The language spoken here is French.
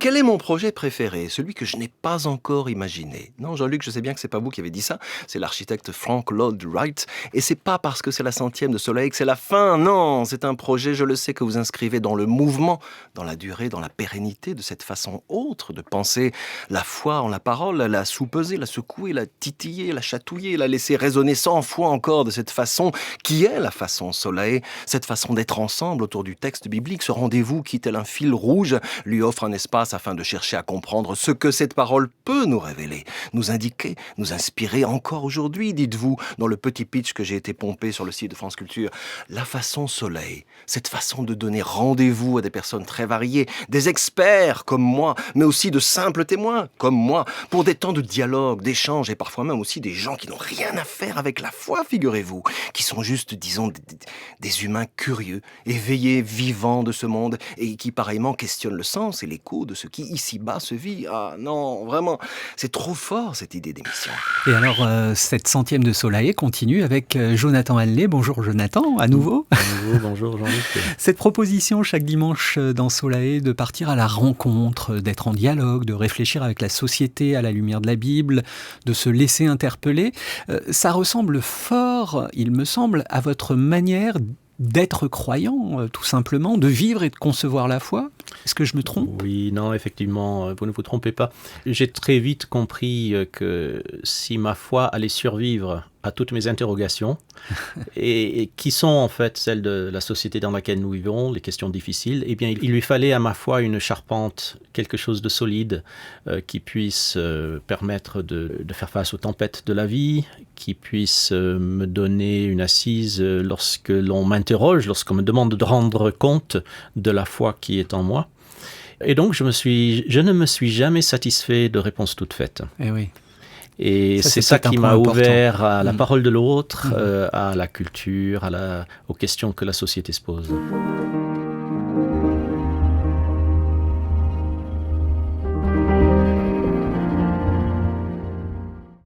Quel est mon projet préféré? Celui que je n'ai pas encore imaginé. Non, Jean-Luc, je sais bien que c'est pas vous qui avez dit ça, c'est l'architecte Frank Lloyd Wright. Et c'est pas parce que c'est la 100e de Soleil que c'est la fin. Non, c'est un projet, je le sais, que vous inscrivez dans le mouvement, dans la durée, dans la pérennité de cette façon autre de penser la foi en la parole, la soupeser, la secouer, la titiller, la chatouiller, la laisser résonner 100 fois encore de cette façon qui est la façon Soleil, cette façon d'être ensemble autour du texte biblique, ce rendez-vous qui, tel un fil rouge, lui offre un espace afin de chercher à comprendre ce que cette parole peut nous révéler, nous indiquer, nous inspirer encore aujourd'hui, dites-vous, dans le petit pitch que j'ai été pompé sur le site de France Culture. La façon Soleil, cette façon de donner rendez-vous à des personnes très variées, des experts comme moi, mais aussi de simples témoins comme moi, pour des temps de dialogue, d'échange et parfois même aussi des gens qui n'ont rien à faire avec la foi, figurez-vous, qui sont juste, disons, des humains curieux, éveillés, vivants de ce monde et qui pareillement questionnent le sens et l'écho de ce qui ici-bas se vit. Ah non, vraiment, c'est trop fort cette idée d'émission. Et alors, cette 100e de Soleil continue avec Jonathan Hallynet. Bonjour Jonathan, à nouveau. À nouveau, bonjour Jean-Luc. Cette proposition chaque dimanche dans Soleil de partir à la rencontre, d'être en dialogue, de réfléchir avec la société à la lumière de la Bible, de se laisser interpeller, ça ressemble fort, il me semble, à votre manière d'être croyant, tout simplement, de vivre et de concevoir la foi. Est-ce que je me trompe ? Oui, non, effectivement, vous ne vous trompez pas. J'ai très vite compris que si ma foi allait survivre à toutes mes interrogations, et qui sont en fait celles de la société dans laquelle nous vivons, les questions difficiles, eh bien, il lui fallait à ma foi une charpente, quelque chose de solide, qui puisse permettre de faire face aux tempêtes de la vie, qui puisse me donner une assise lorsque l'on m'interroge, lorsqu'on me demande de rendre compte de la foi qui est en moi. Et donc, je ne me suis jamais satisfait de réponses toutes faites. Eh oui. Et c'est ça qui m'a ouvert à la parole de l'autre, à la culture, aux questions que la société se pose.